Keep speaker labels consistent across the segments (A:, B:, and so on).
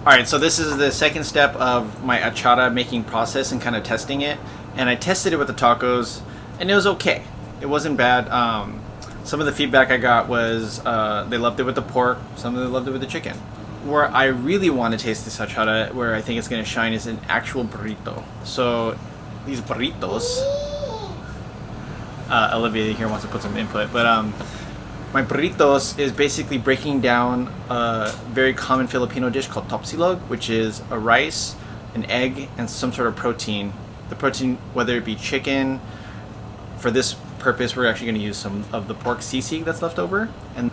A: Alright, so this is the second step of my Atchara making process and kind of testing it. And I tested it with the tacos, and it was okay. It wasn't bad. Some of the feedback I got was they loved it with the pork, some of them loved it with the chicken. Where I really want to taste this Atchara, where I think it's going to shine, is an actual burrito. So these burritos, Olivia here wants to put some input, but my burritos is basically breaking down a very common Filipino dish called topsilog, which is a rice, an egg, and some sort of protein. The protein, whether it be chicken, for this purpose we're actually going to use some of the pork sisig that's left over. And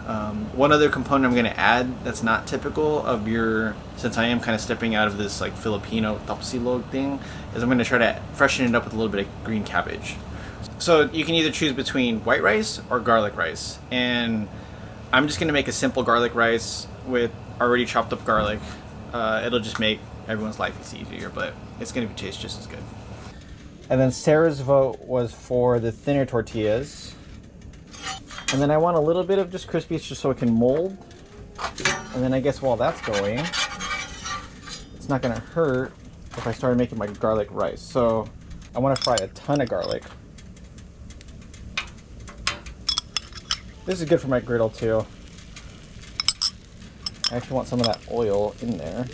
A: one other component I'm going to add that's not typical of your, since I am kind of stepping out of this like Filipino topsilog thing, is I'm going to try to freshen it up with a little bit of green cabbage. So you can either choose between white rice or garlic rice, and I'm just going to make a simple garlic rice with already chopped up garlic. It'll just make everyone's life easier, but it's going to taste just as good. And then Sarah's vote was for the thinner tortillas. And then I want a little bit of just crispy just so it can mold. And then I guess while that's going, it's not going to hurt if I start making my garlic rice. So I want to fry a ton of garlic. This is good for my griddle too. I actually want some of that oil in there.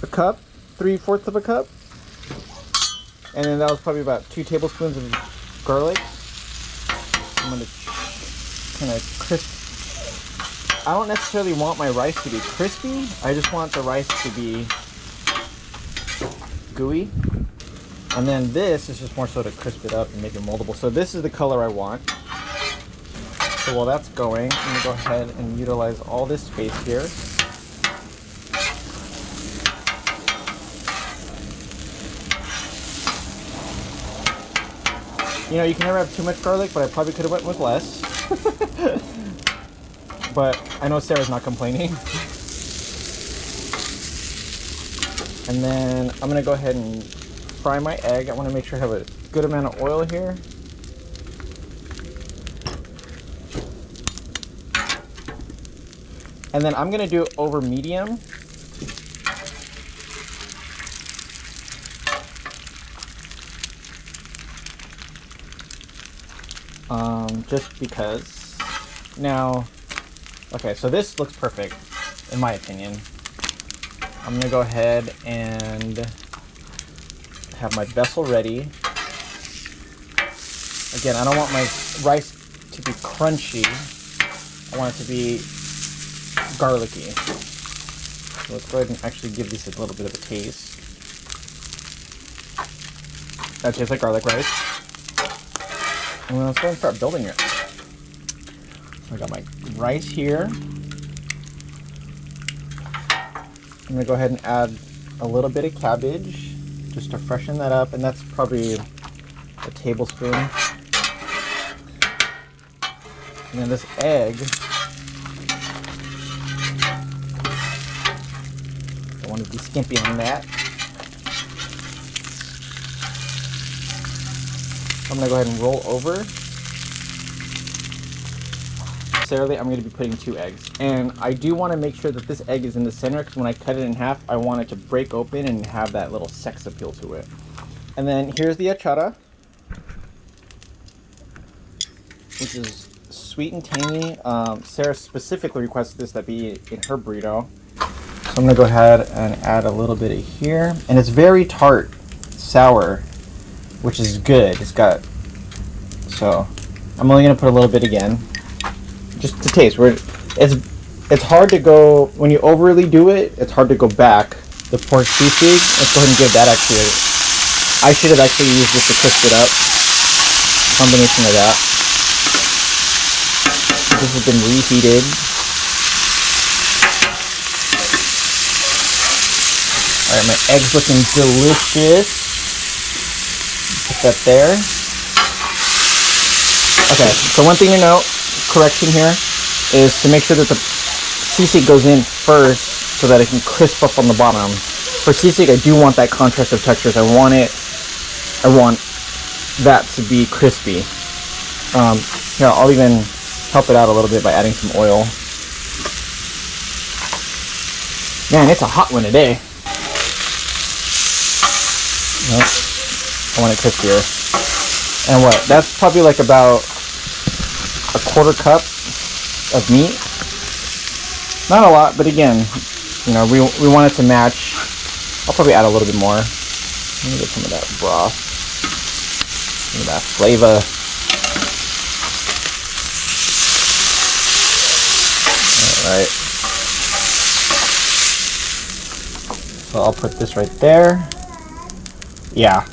A: A cup, 3/4 of a cup. And then that was probably about 2 tablespoons of garlic. I'm gonna kind of crisp. I don't necessarily want my rice to be crispy. I just want the rice to be gooey. And then this is just more so to crisp it up and make it moldable. So this is the color I want. So while that's going, I'm gonna go ahead and utilize all this space here. You know, you can never have too much garlic, but I probably could have went with less. But I know Sarah's not complaining. And then I'm gonna go ahead and fry my egg. I want to make sure I have a good amount of oil here. And then I'm going to do it over medium. Just because. Now, okay, so this looks perfect, in my opinion. I'm going to go ahead and have my vessel ready. Again, I don't want my rice to be crunchy. I want it to be garlicky. So let's go ahead and actually give these a little bit of a taste. That tastes like garlic rice. And then let's go and start building it. So I got my rice here. I'm gonna go ahead and add a little bit of cabbage just to freshen that up, and that's probably a tablespoon. And then this egg, I want to be skimpy on that. I'm going to go ahead and roll over. Necessarily, I'm going to be putting 2 eggs. And I do want to make sure that this egg is in the center, because when I cut it in half, I want it to break open and have that little sex appeal to it. And then here's the Atchara, which is sweet and tangy. Sarah specifically requested this that be in her burrito. So I'm going to go ahead and add a little bit of here. And it's very tart, sour, which is good. It's got, so I'm only going to put a little bit again, just to taste. It's hard to go, when you overly do it, it's hard to go back. The pork sisig, let's go ahead and give that actually I should have actually used this to crisp it up. Combination of that. This has been reheated. Alright, my egg's looking delicious. Put that there. Okay, so one thing to note, correction here, is to make sure that the sisig goes in first so that it can crisp up on the bottom. For sisig, I do want that contrast of textures. I want that to be crispy. Here, I'll even help it out a little bit by adding some oil. Man, it's a hot one today. Nope. I want it crispier. And what? That's probably like about a quarter cup of meat. Not a lot, but again, you know, we want it to match. I'll probably add a little bit more. Let me get some of that broth. Some of that flavor. Alright. So I'll put this right there. Yeah.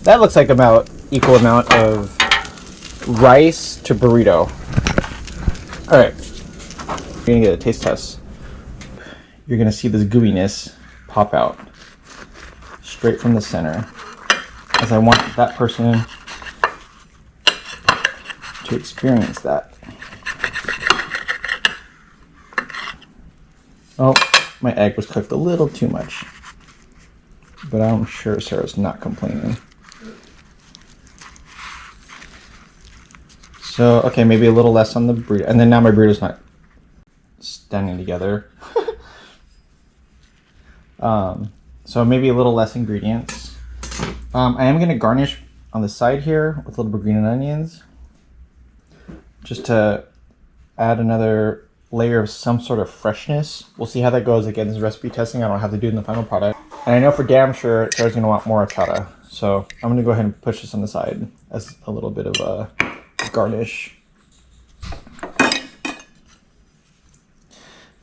A: That looks like about equal amount of rice to burrito. Alright. We're gonna get a taste test. You're gonna see this gooiness pop out straight from the center, as I want that person to experience that. Oh, my egg was cooked a little too much, but I'm sure Sarah's not complaining. So, okay, maybe a little less on the burrito, and then now my burrito's not standing together. So maybe a little less ingredients. I am going to garnish on the side here with a little bit of green and onions, just to add another layer of some sort of freshness. We'll see how that goes. Again, this is recipe testing. I don't have to do it in the final product. And I know for damn sure Sarah's going to want more Atchara. So I'm going to go ahead and push this on the side as a little bit of a garnish.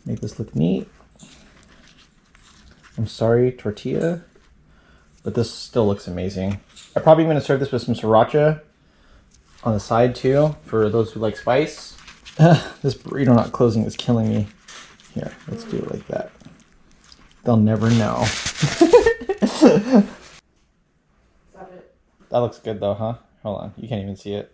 A: Make this look neat. I'm sorry, tortilla, but this still looks amazing. I'm probably going to serve this with some sriracha on the side too, for those who like spice. This burrito not closing is killing me. Here, let's do it like that. They'll never know. That looks good though, huh? Hold on, you can't even see it.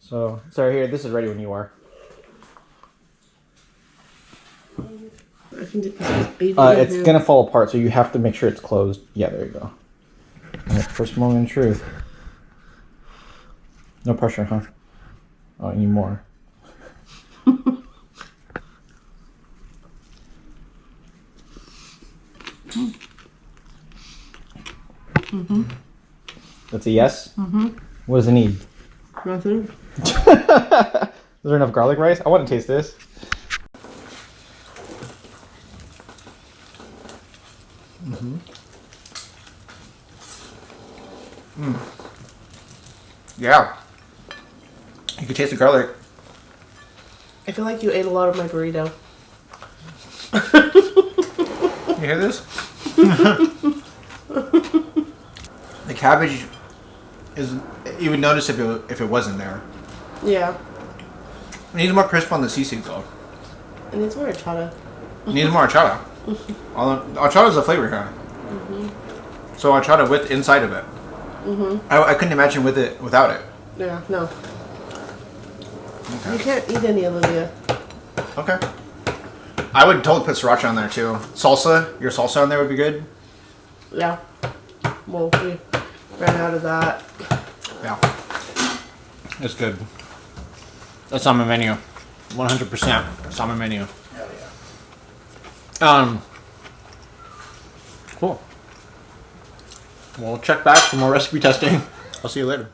A: So, sorry, here, this is ready when you are.
B: I can dip this baby
A: it's gonna fall apart, so you have to make sure it's closed. Yeah, there you go. And first moment in truth. No pressure, huh? Oh, I need more.
B: Mm-hmm.
A: That's a yes?
B: Mm-hmm.
A: What does it need?
B: Nothing.
A: Is there enough garlic rice? I want to taste this. Mm-hmm. Yeah. You can taste the garlic.
B: I feel like you ate a lot of my burrito.
A: You hear this? The cabbage is, you would notice if it wasn't there.
B: Yeah.
A: It needs more crisp on the sisig though.
B: It needs more Atchara.
A: It needs more Atchara. Atchara is the flavor here.
B: Mm-hmm.
A: So Atchara with inside of it.
B: Mm-hmm.
A: I couldn't imagine with it without it.
B: Yeah, no.
A: Okay.
B: You can't eat any, Olivia.
A: Okay. I would totally put sriracha on there too. Salsa, your salsa on there would be good.
B: Yeah. Well, we ran out of that.
A: Yeah. It's good. That's on my menu. 100%. It's on my menu. Hell yeah. Cool. We'll check back for more recipe testing. I'll see you later.